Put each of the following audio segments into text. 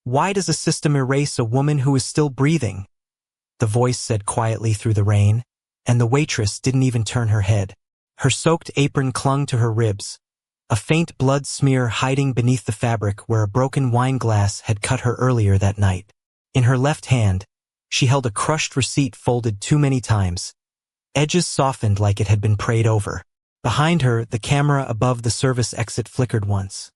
Why does a system erase a woman who is still breathing? The voice said quietly through the rain, and the waitress didn't even turn her head. Her soaked apron clung to her ribs, a faint blood smear hiding beneath the fabric where a broken wine glass had cut her earlier that night. In her left hand, she held a crushed receipt folded too many times, edges softened like it had been prayed over. Behind her, the camera above the service exit flickered once,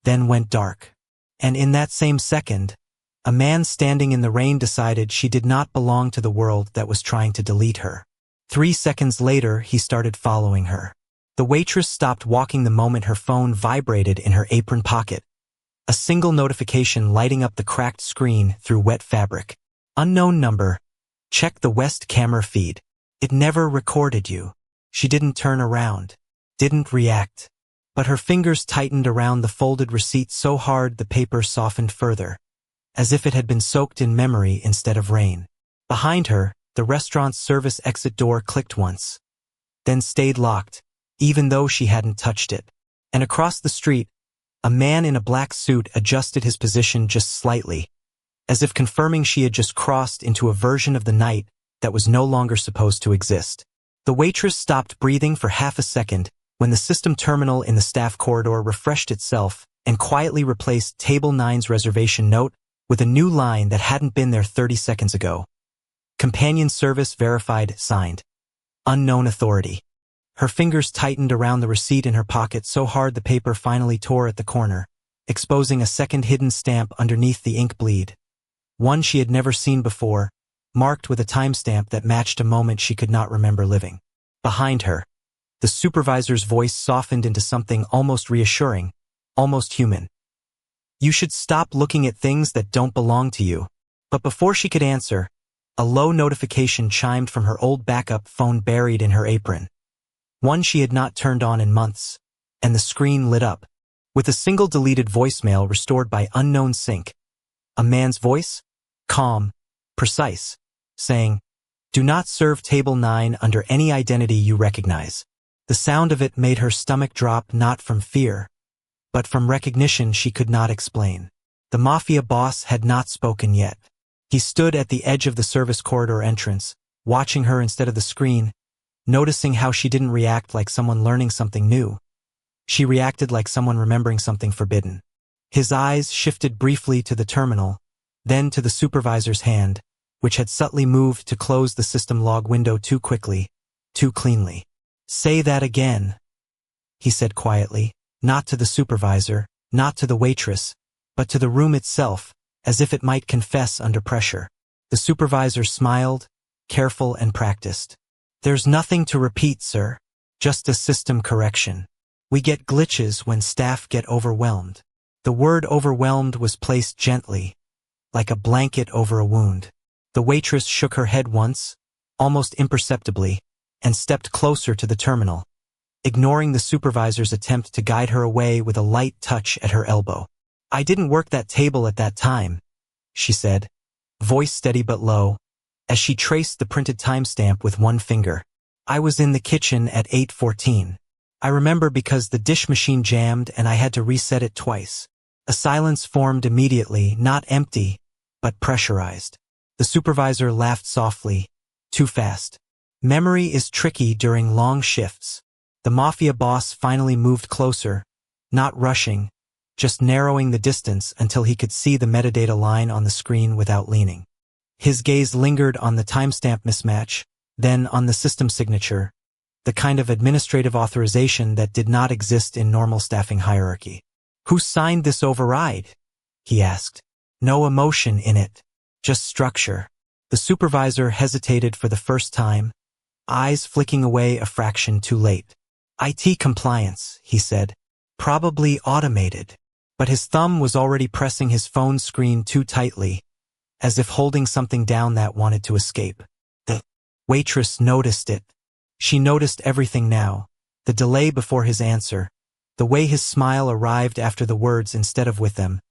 then went dark. And in that same second, a man standing in the rain decided she did not belong to the world that was trying to delete her. 3 seconds later, he started following her. The waitress stopped walking the moment her phone vibrated in her apron pocket, a single notification lighting up the cracked screen through wet fabric. Unknown number. Check the West camera feed. It never recorded you. She didn't turn around, didn't react, but her fingers tightened around the folded receipt so hard the paper softened further, as if it had been soaked in memory instead of rain. Behind her, the restaurant's service exit door clicked once, then stayed locked, even though she hadn't touched it. And across the street, a man in a black suit adjusted his position just slightly, as if confirming she had just crossed into a version of the night that was no longer supposed to exist. The waitress stopped breathing for half a second when the system terminal in the staff corridor refreshed itself and quietly replaced Table 9's reservation note with a new line that hadn't been there 30 seconds ago. Companion service verified, signed. Unknown authority. Her fingers tightened around the receipt in her pocket so hard the paper finally tore at the corner, exposing a second hidden stamp underneath the ink bleed. One she had never seen before, marked with a timestamp that matched a moment she could not remember living. Behind her, the supervisor's voice softened into something almost reassuring, almost human. You should stop looking at things that don't belong to you. But before she could answer, a low notification chimed from her old backup phone buried in her apron. One she had not turned on in months, and the screen lit up, with a single deleted voicemail restored by unknown sync. A man's voice, calm, precise, saying, "Do not serve Table 9 under any identity you recognize." The sound of it made her stomach drop not from fear, but from recognition she could not explain. The mafia boss had not spoken yet. He stood at the edge of the service corridor entrance, watching her instead of the screen, noticing how she didn't react like someone learning something new. She reacted like someone remembering something forbidden. His eyes shifted briefly to the terminal, then to the supervisor's hand, which had subtly moved to close the system log window too quickly, too cleanly. "Say that again," he said quietly, not to the supervisor, not to the waitress, but to the room itself, as if it might confess under pressure. The supervisor smiled, careful and practiced. "There's nothing to repeat, sir. Just a system correction. We get glitches when staff get overwhelmed." The word overwhelmed was placed gently, like a blanket over a wound. The waitress shook her head once, almost imperceptibly, and stepped closer to the terminal, ignoring the supervisor's attempt to guide her away with a light touch at her elbow. "I didn't work that table at that time," she said, voice steady but low, as she traced the printed timestamp with one finger. "I was in the kitchen at 8:14. I remember because the dish machine jammed and I had to reset it twice." A silence formed immediately, not empty, but pressurized. The supervisor laughed softly, too fast. "Memory is tricky during long shifts." The mafia boss finally moved closer, not rushing, just narrowing the distance until he could see the metadata line on the screen without leaning. His gaze lingered on the timestamp mismatch, then on the system signature, the kind of administrative authorization that did not exist in normal staffing hierarchy. "Who signed this override?" he asked. No emotion in it, just structure. The supervisor hesitated for the first time, eyes flicking away a fraction too late. "IT compliance," he said. "Probably automated." But his thumb was already pressing his phone screen too tightly, as if holding something down that wanted to escape. The waitress noticed it. She noticed everything now, the delay before his answer, the way his smile arrived after the words instead of with them,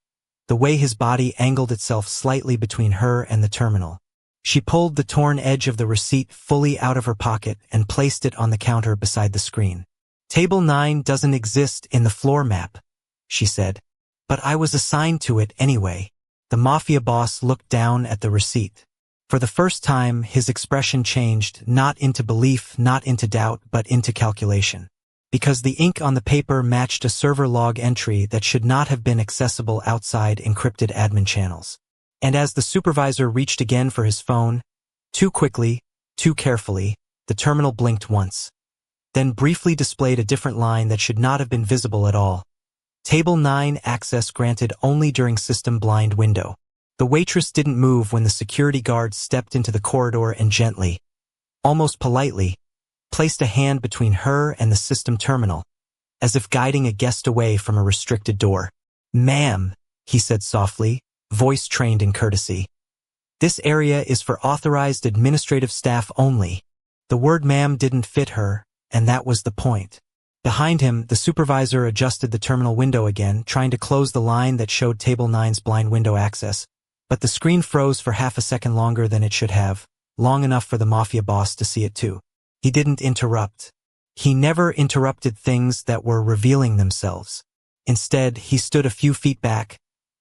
the way his body angled itself slightly between her and the terminal. She pulled the torn edge of the receipt fully out of her pocket and placed it on the counter beside the screen. "Table 9 doesn't exist in the floor map," she said, "but I was assigned to it anyway." The mafia boss looked down at the receipt. For the first time, his expression changed, not into belief, not into doubt, but into calculation. Because the ink on the paper matched a server log entry that should not have been accessible outside encrypted admin channels. And as the supervisor reached again for his phone, too quickly, too carefully, the terminal blinked once. Then briefly displayed a different line that should not have been visible at all. Table 9 access granted only during system blind window. The waitress didn't move when the security guard stepped into the corridor and gently, almost politely, placed a hand between her and the system terminal, as if guiding a guest away from a restricted door. "Ma'am," he said softly, voice trained in courtesy. "This area is for authorized administrative staff only." The word ma'am didn't fit her, and that was the point. Behind him, the supervisor adjusted the terminal window again, trying to close the line that showed Table 9's blind window access. But the screen froze for half a second longer than it should have, long enough for the mafia boss to see it too. He didn't interrupt. He never interrupted things that were revealing themselves. Instead, he stood a few feet back,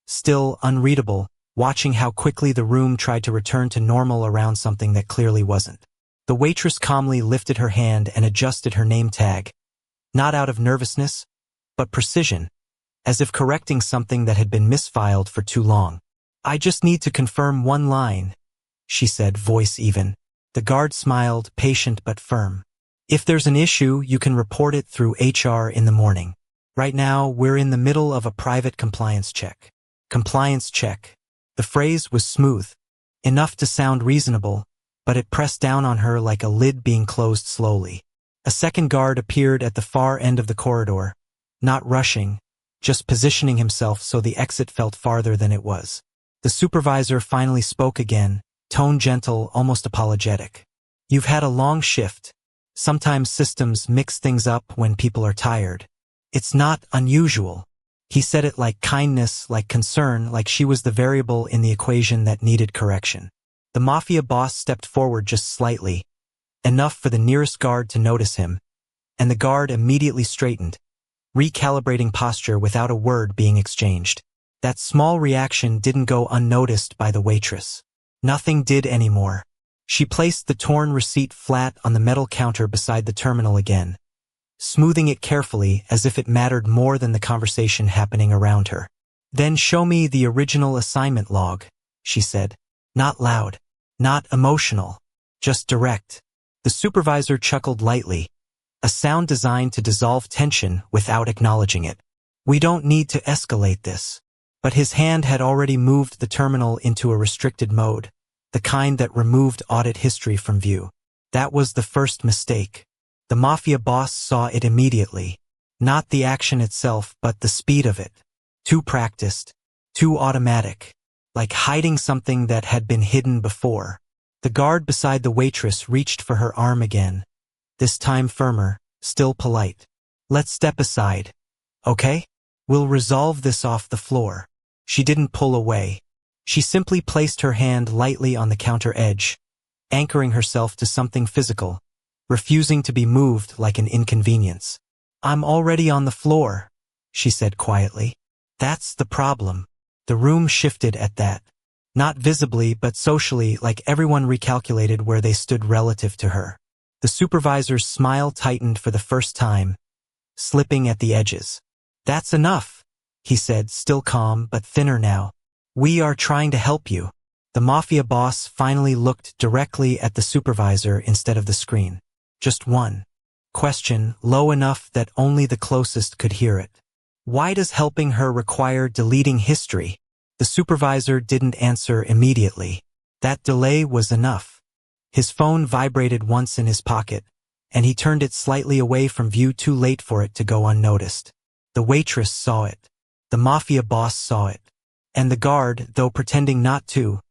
still unreadable, watching how quickly the room tried to return to normal around something that clearly wasn't. The waitress calmly lifted her hand and adjusted her name tag, not out of nervousness, but precision, as if correcting something that had been misfiled for too long. "I just need to confirm one line," she said, voice even. The guard smiled, patient but firm. "If there's an issue, you can report it through HR in the morning. Right now, we're in the middle of a private compliance check." Compliance check. The phrase was smooth, enough to sound reasonable, but it pressed down on her like a lid being closed slowly. A second guard appeared at the far end of the corridor, not rushing, just positioning himself so the exit felt farther than it was. The supervisor finally spoke again, tone gentle, almost apologetic. "You've had a long shift. Sometimes systems mix things up when people are tired. It's not unusual." He said it like kindness, like concern, like she was the variable in the equation that needed correction. The mafia boss stepped forward just slightly, enough for the nearest guard to notice him, and the guard immediately straightened, recalibrating posture without a word being exchanged. That small reaction didn't go unnoticed by the waitress. Nothing did anymore. She placed the torn receipt flat on the metal counter beside the terminal again, smoothing it carefully as if it mattered more than the conversation happening around her. "Then show me the original assignment log," she said. Not loud, not emotional, just direct. The supervisor chuckled lightly, a sound designed to dissolve tension without acknowledging it. "We don't need to escalate this." But his hand had already moved the terminal into a restricted mode, the kind that removed audit history from view. That was the first mistake. The mafia boss saw it immediately. Not the action itself, but the speed of it. Too practiced, too automatic, like hiding something that had been hidden before. The guard beside the waitress reached for her arm again, this time firmer, still polite. "Let's step aside, okay? We'll resolve this off the floor." She didn't pull away. She simply placed her hand lightly on the counter edge, anchoring herself to something physical, refusing to be moved like an inconvenience. "I'm already on the floor," she said quietly. "That's the problem." The room shifted at that. Not visibly, but socially, like everyone recalculated where they stood relative to her. The supervisor's smile tightened for the first time, slipping at the edges. "That's enough," he said, still calm but thinner now. "We are trying to help you." The mafia boss finally looked directly at the supervisor instead of the screen. Just one question, low enough that only the closest could hear it. "Why does helping her require deleting history?" The supervisor didn't answer immediately. That delay was enough. His phone vibrated once in his pocket, and he turned it slightly away from view, too late for it to go unnoticed. The waitress saw it. The mafia boss saw it. And the guard, though pretending not to,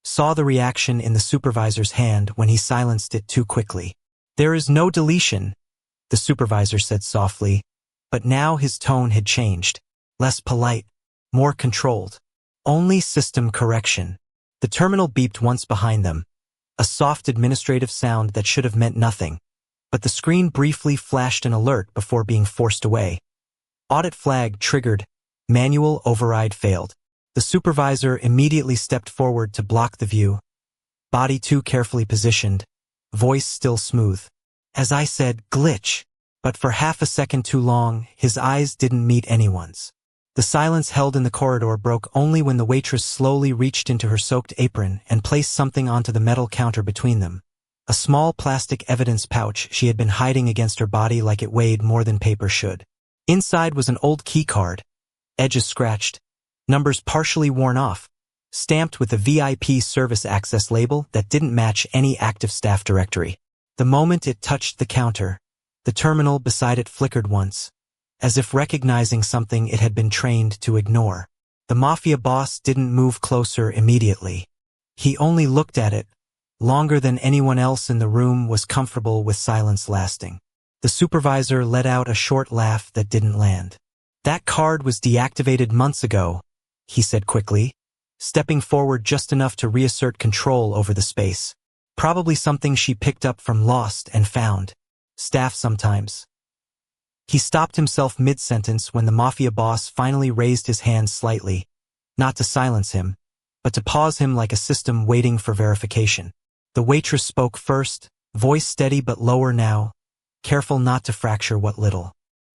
saw the reaction in the supervisor's hand when he silenced it too quickly. "There is no deletion," the supervisor said softly, but now his tone had changed. Less polite, more controlled. "Only system correction." The terminal beeped once behind them, a soft administrative sound that should have meant nothing, but the screen briefly flashed an alert before being forced away. Audit flag triggered, manual override failed. The supervisor immediately stepped forward to block the view, body too carefully positioned, voice still smooth. As I said, glitch. But for half a second too long, his eyes didn't meet anyone's. The silence held in the corridor broke only when the waitress slowly reached into her soaked apron and placed something onto the metal counter between them. A small plastic evidence pouch she had been hiding against her body like it weighed more than paper should. Inside was an old key card, edges scratched, numbers partially worn off, stamped with a VIP service access label that didn't match any active staff directory. The moment it touched the counter, the terminal beside it flickered once, as if recognizing something it had been trained to ignore. The mafia boss didn't move closer immediately. He only looked at it, longer than anyone else in the room was comfortable with silence lasting. The supervisor let out a short laugh that didn't land. That card was deactivated months ago, he said quickly, stepping forward just enough to reassert control over the space. Probably something she picked up from Lost and Found. Staff sometimes. He stopped himself mid-sentence when the mafia boss finally raised his hand slightly, not to silence him, but to pause him like a system waiting for verification. The waitress spoke first, voice steady but lower now, careful not to fracture what little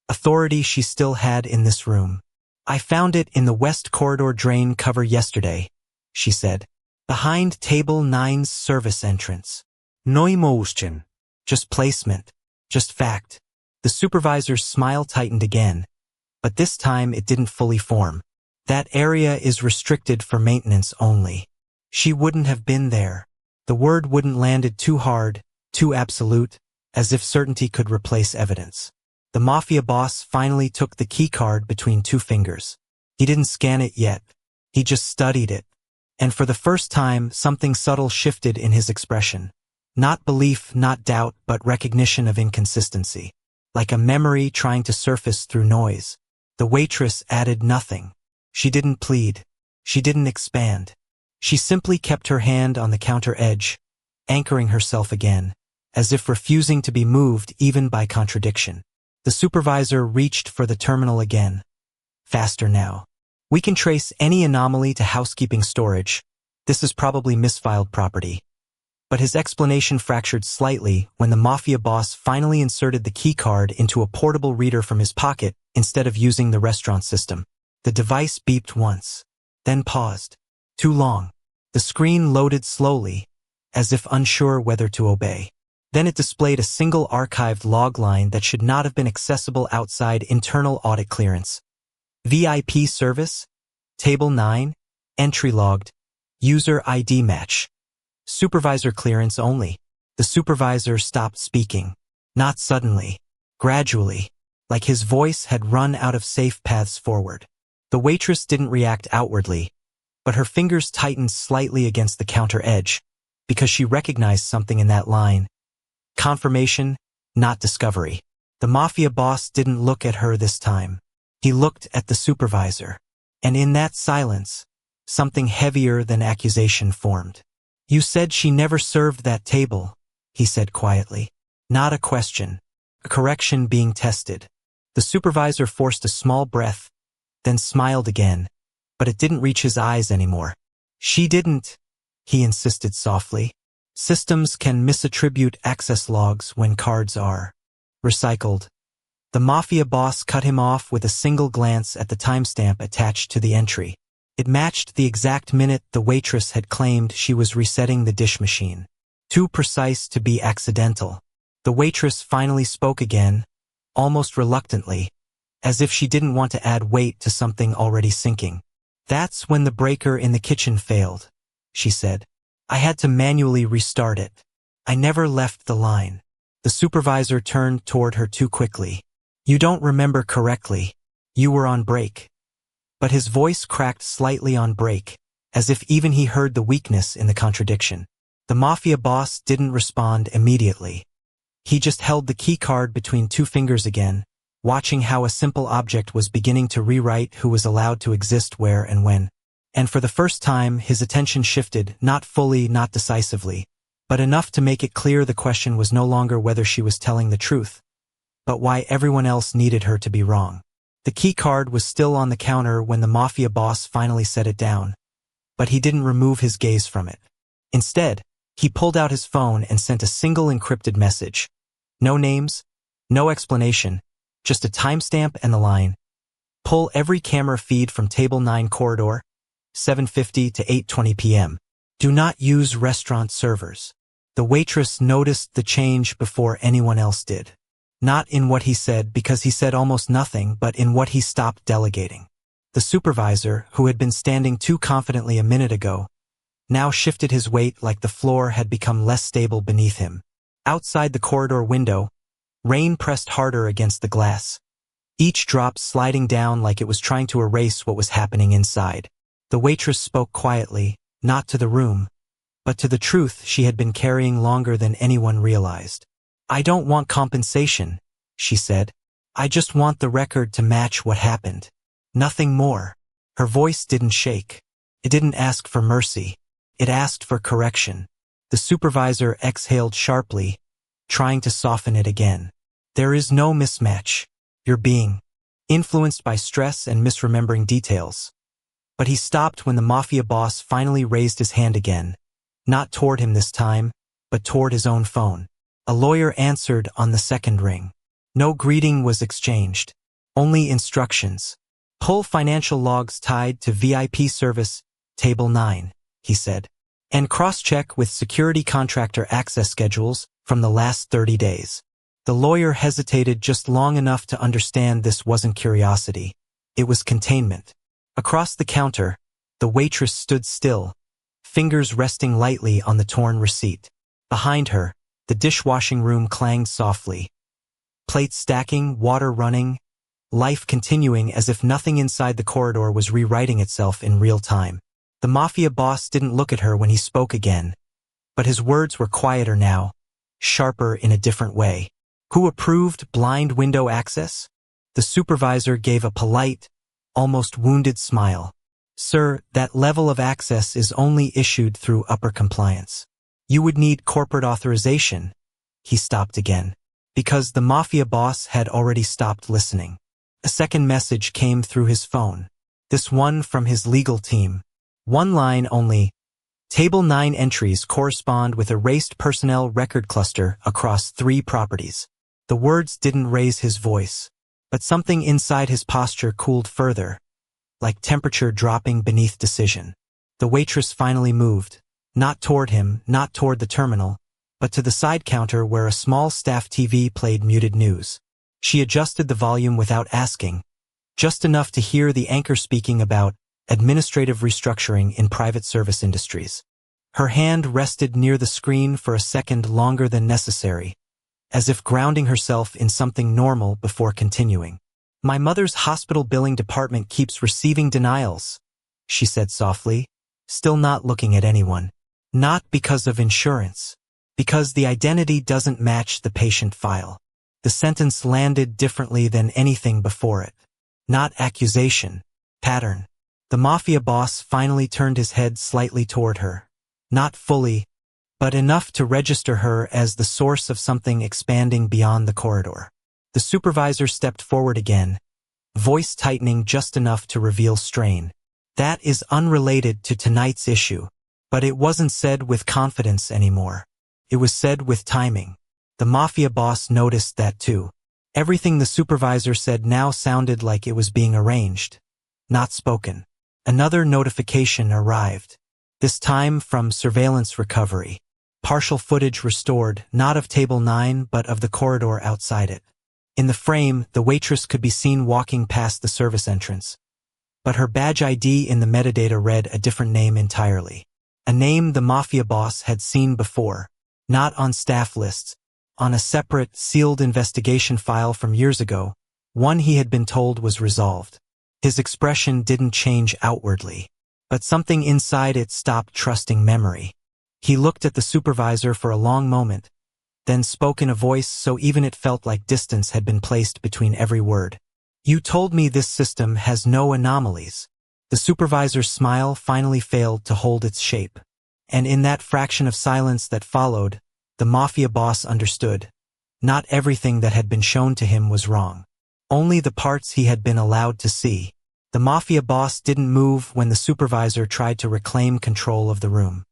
authority she still had in this room. I found it in the West Corridor drain cover yesterday, she said. Behind Table 9's service entrance. No emotion. Just placement. Just fact. The supervisor's smile tightened again, but this time it didn't fully form. That area is restricted for maintenance only. She wouldn't have been there. The word wouldn't landed too hard, too absolute, as if certainty could replace evidence. The mafia boss finally took the key card between two fingers. He didn't scan it yet. He just studied it. And for the first time, something subtle shifted in his expression. Not belief, not doubt, but recognition of inconsistency. Like a memory trying to surface through noise. The waitress added nothing. She didn't plead. She didn't expand. She simply kept her hand on the counter edge, anchoring herself again, as if refusing to be moved even by contradiction. The supervisor reached for the terminal again. Faster now. We can trace any anomaly to housekeeping storage. This is probably misfiled property. But his explanation fractured slightly when the mafia boss finally inserted the key card into a portable reader from his pocket instead of using the restaurant system. The device beeped once, then paused. Too long. The screen loaded slowly, as if unsure whether to obey. Then it displayed a single archived log line that should not have been accessible outside internal audit clearance. VIP service, Table 9, entry logged, user ID match. Supervisor clearance only. The supervisor stopped speaking. Not suddenly. Gradually. Like his voice had run out of safe paths forward. The waitress didn't react outwardly, but her fingers tightened slightly against the counter edge, because she recognized something in that line. Confirmation, not discovery. The mafia boss didn't look at her this time. He looked at the supervisor. And in that silence, something heavier than accusation formed. You said she never served that table, he said quietly. Not a question. A correction being tested. The supervisor forced a small breath, then smiled again, but it didn't reach his eyes anymore. She didn't, he insisted softly. Systems can misattribute access logs when cards are recycled. The mafia boss cut him off with a single glance at the timestamp attached to the entry. It matched the exact minute the waitress had claimed she was resetting the dish machine. Too precise to be accidental. The waitress finally spoke again, almost reluctantly, as if she didn't want to add weight to something already sinking. That's when the breaker in the kitchen failed, she said. I had to manually restart it. I never left the line. The supervisor turned toward her too quickly. You don't remember correctly. You were on break. But his voice cracked slightly on break, as if even he heard the weakness in the contradiction. The mafia boss didn't respond immediately. He just held the key card between two fingers again, watching how a simple object was beginning to rewrite who was allowed to exist where and when. And for the first time, his attention shifted, not fully, not decisively, but enough to make it clear the question was no longer whether she was telling the truth, but why everyone else needed her to be wrong. The key card was still on the counter when the mafia boss finally set it down, but he didn't remove his gaze from it. Instead, he pulled out his phone and sent a single encrypted message. No names, no explanation, just a timestamp and the line. Pull every camera feed from Table 9 corridor, 7:50 to 8:20 p.m. Do not use restaurant servers. The waitress noticed the change before anyone else did. Not in what he said, because he said almost nothing, but in what he stopped delegating. The supervisor, who had been standing too confidently a minute ago, now shifted his weight like the floor had become less stable beneath him. Outside the corridor window, rain pressed harder against the glass, each drop sliding down like it was trying to erase what was happening inside. The waitress spoke quietly, not to the room, but to the truth she had been carrying longer than anyone realized. I don't want compensation, she said. I just want the record to match what happened. Nothing more. Her voice didn't shake. It didn't ask for mercy. It asked for correction. The supervisor exhaled sharply, trying to soften it again. There is no mismatch. You're being influenced by stress and misremembering details. But he stopped when the mafia boss finally raised his hand again, not toward him this time, but toward his own phone. A lawyer answered on the second ring. No greeting was exchanged. Only instructions. Pull financial logs tied to VIP service, Table 9, he said, and cross-check with security contractor access schedules from the last 30 days. The lawyer hesitated just long enough to understand this wasn't curiosity. It was containment. Across the counter, the waitress stood still, fingers resting lightly on the torn receipt. Behind her, the dishwashing room clanged softly. Plates stacking, water running, life continuing as if nothing inside the corridor was rewriting itself in real time. The mafia boss didn't look at her when he spoke again, but his words were quieter now, sharper in a different way. Who approved blind window access? The supervisor gave a polite, almost wounded smile. Sir, that level of access is only issued through upper compliance. You would need corporate authorization. He stopped again, because the mafia boss had already stopped listening. A second message came through his phone. This one from his legal team. One line only. Table 9 entries correspond with erased personnel record cluster across 3 properties. The words didn't raise his voice, but something inside his posture cooled further, like temperature dropping beneath decision. The waitress finally moved, not toward him, not toward the terminal, but to the side counter where a small staff TV played muted news. She adjusted the volume without asking, just enough to hear the anchor speaking about administrative restructuring in private service industries. Her hand rested near the screen for a second longer than necessary, as if grounding herself in something normal before continuing. My mother's hospital billing department keeps receiving denials, she said softly, still not looking at anyone. Not because of insurance, because the identity doesn't match the patient file. The sentence landed differently than anything before it. Not accusation, pattern. The mafia boss finally turned his head slightly toward her. Not fully, but enough to register her as the source of something expanding beyond the corridor. The supervisor stepped forward again, voice tightening just enough to reveal strain. That is unrelated to tonight's issue, but it wasn't said with confidence anymore. It was said with timing. The mafia boss noticed that too. Everything the supervisor said now sounded like it was being arranged, not spoken. Another notification arrived, this time from surveillance recovery. Partial footage restored, not of Table 9 but of the corridor outside it. In the frame, the waitress could be seen walking past the service entrance, but her badge ID in the metadata read a different name entirely. A name the mafia boss had seen before, not on staff lists, on a separate, sealed investigation file from years ago, one he had been told was resolved. His expression didn't change outwardly, but something inside it stopped trusting memory. He looked at the supervisor for a long moment, then spoke in a voice so even it felt like distance had been placed between every word. You told me this system has no anomalies. The supervisor's smile finally failed to hold its shape. And in that fraction of silence that followed, the mafia boss understood. Not everything that had been shown to him was wrong. only the parts he had been allowed to see. The mafia boss didn't move when the supervisor tried to reclaim control of the room.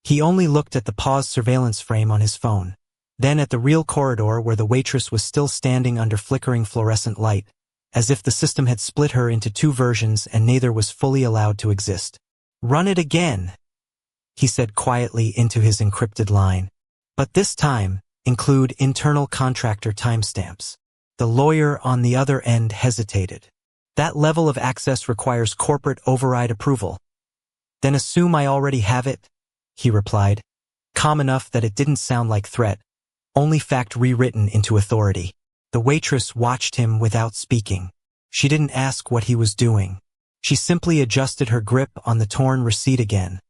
He only looked at the paused surveillance frame on his phone, then at the real corridor where the waitress was still standing under flickering fluorescent light, as if the system had split her into two versions and neither was fully allowed to exist. "Run it again," he said quietly into his encrypted line. "But this time, include internal contractor timestamps." The lawyer on the other end hesitated. "That level of access requires corporate override approval." "Then assume I already have it," he replied, calm enough that it didn't sound like threat, only fact rewritten into authority. The waitress watched him without speaking. She didn't ask what he was doing. She simply adjusted her grip on the torn receipt again,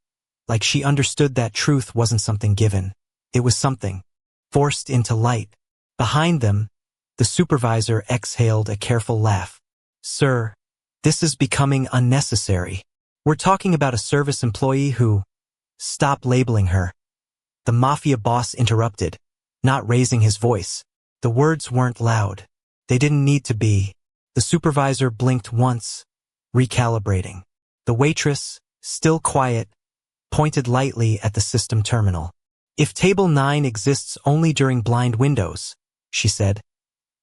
like she understood that truth wasn't something given. It was something forced into light. Behind them, the supervisor exhaled a careful laugh. "Sir, this is becoming unnecessary. We're talking about a service employee who—" "Stop labeling her," the mafia boss interrupted, not raising his voice. The words weren't loud. They didn't need to be. The supervisor blinked once, recalibrating. The waitress, still quiet, pointed lightly at the system terminal. "If Table 9 exists only during blind windows," she said,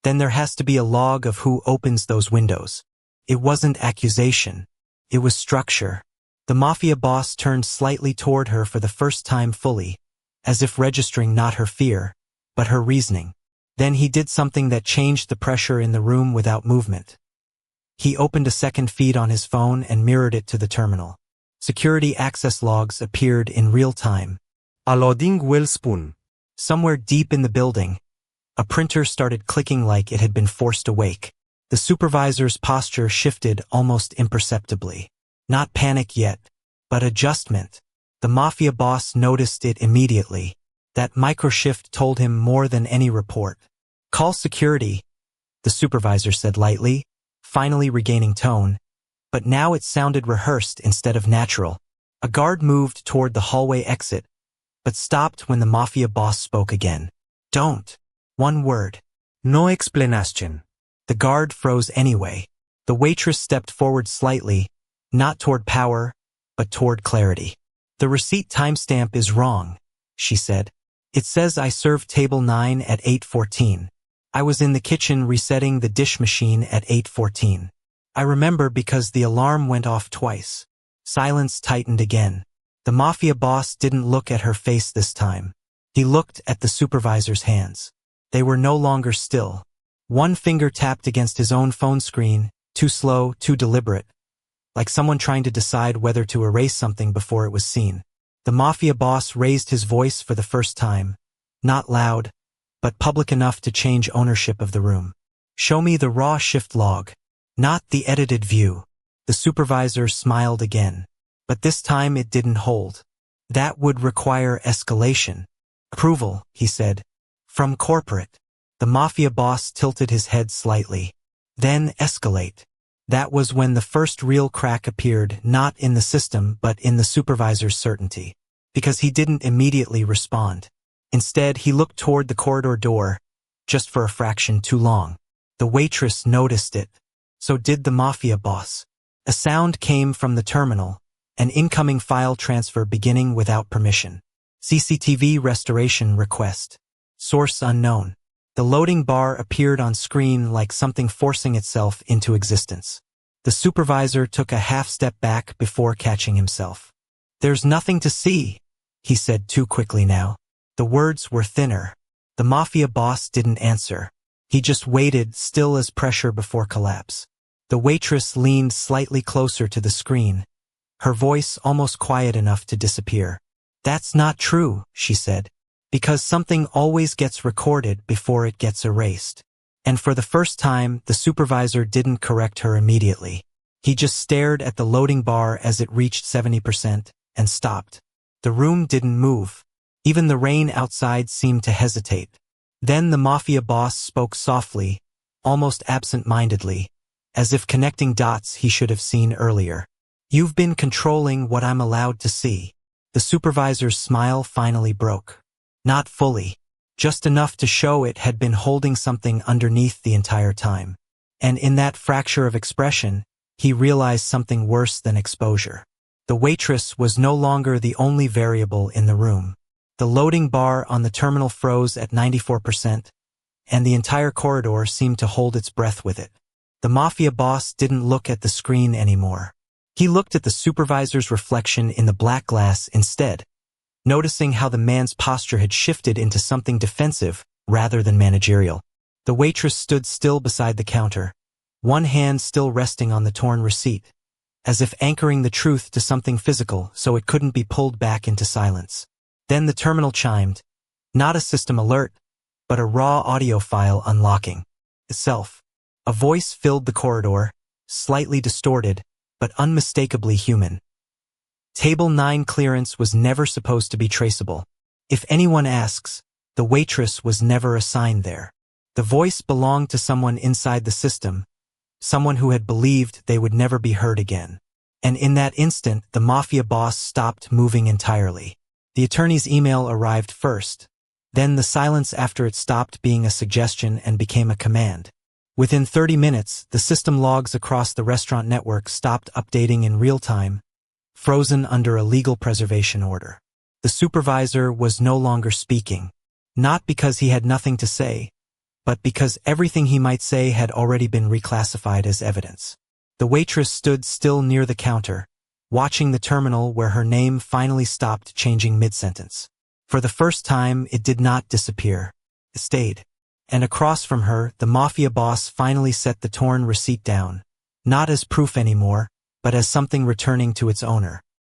"then there has to be a log of who opens those windows." It wasn't accusation. It was structure. The mafia boss turned slightly toward her for the first time fully, as if registering not her fear, but her reasoning. Then he did something that changed the pressure in the room without movement. He opened a second feed on his phone and mirrored it to the terminal. Security access logs appeared in real time. A loading will spoon. Somewhere deep in the building, a printer started clicking like it had been forced awake. The supervisor's posture shifted almost imperceptibly. Not panic yet, but adjustment. The mafia boss noticed it immediately. That microshift told him more than any report. "Call security," the supervisor said lightly, finally regaining tone, but now it sounded rehearsed instead of natural. A guard moved toward the hallway exit, but stopped when the mafia boss spoke again. "Don't." One word. No explanation. The guard froze anyway. The waitress stepped forward slightly, not toward power, but toward clarity. "The receipt timestamp is wrong," she said. "It says I served table 9 at 8:14. I was in the kitchen resetting the dish machine at 8:14. I remember because the alarm went off twice." Silence tightened again. The mafia boss didn't look at her face this time. He looked at the supervisor's hands. They were no longer still. One finger tapped against his own phone screen, too slow, too deliberate, like someone trying to decide whether to erase something before it was seen. The mafia boss raised his voice for the first time, not loud, but public enough to change ownership of the room. "Show me the raw shift log, not the edited view." The supervisor smiled again, but this time it didn't hold. "That would require escalation." "Approval," he said, "from corporate." The mafia boss tilted his head slightly. "Then escalate." That was when the first real crack appeared, not in the system but in the supervisor's certainty. Because he didn't immediately respond. Instead, he looked toward the corridor door, just for a fraction too long. The waitress noticed it. So did the mafia boss. A sound came from the terminal, an incoming file transfer beginning without permission. "CCTV restoration request. Source unknown." The loading bar appeared on screen like something forcing itself into existence. The supervisor took a half step back before catching himself. "There's nothing to see," he said too quickly now. The words were thinner. The mafia boss didn't answer. He just waited, still as pressure before collapse. The waitress leaned slightly closer to the screen, her voice almost quiet enough to disappear. "That's not true," she said. "Because something always gets recorded before it gets erased." And for the first time, the supervisor didn't correct her immediately. He just stared at the loading bar as it reached 70% and stopped. The room didn't move. Even the rain outside seemed to hesitate. Then the mafia boss spoke softly, almost absent-mindedly, as if connecting dots he should have seen earlier. "You've been controlling what I'm allowed to see." The supervisor's smile finally broke. Not fully, just enough to show it had been holding something underneath the entire time. And in that fracture of expression, he realized something worse than exposure. The waitress was no longer the only variable in the room. The loading bar on the terminal froze at 94%, and the entire corridor seemed to hold its breath with it. The mafia boss didn't look at the screen anymore. He looked at the supervisor's reflection in the black glass instead, noticing how the man's posture had shifted into something defensive rather than managerial. The waitress stood still beside the counter, one hand still resting on the torn receipt, as if anchoring the truth to something physical so it couldn't be pulled back into silence. Then the terminal chimed, not a system alert, but a raw audio file unlocking itself. A voice filled the corridor, slightly distorted, but unmistakably human. Table 9 clearance was never supposed to be traceable. If anyone asks, the waitress was never assigned there. The voice belonged to someone inside the system, someone who had believed they would never be heard again. And in that instant, the mafia boss stopped moving entirely. The attorney's email arrived first. Then the silence after it stopped being a suggestion and became a command. Within 30 minutes, the system logs across the restaurant network stopped updating in real time, frozen under a legal preservation order. The supervisor was no longer speaking, not because he had nothing to say, but because everything he might say had already been reclassified as evidence. The waitress stood still near the counter, watching the terminal where her name finally stopped changing mid-sentence. For the first time, it did not disappear. It stayed. And across from her, the mafia boss finally set the torn receipt down, not as proof anymore, but as something returning to its owner.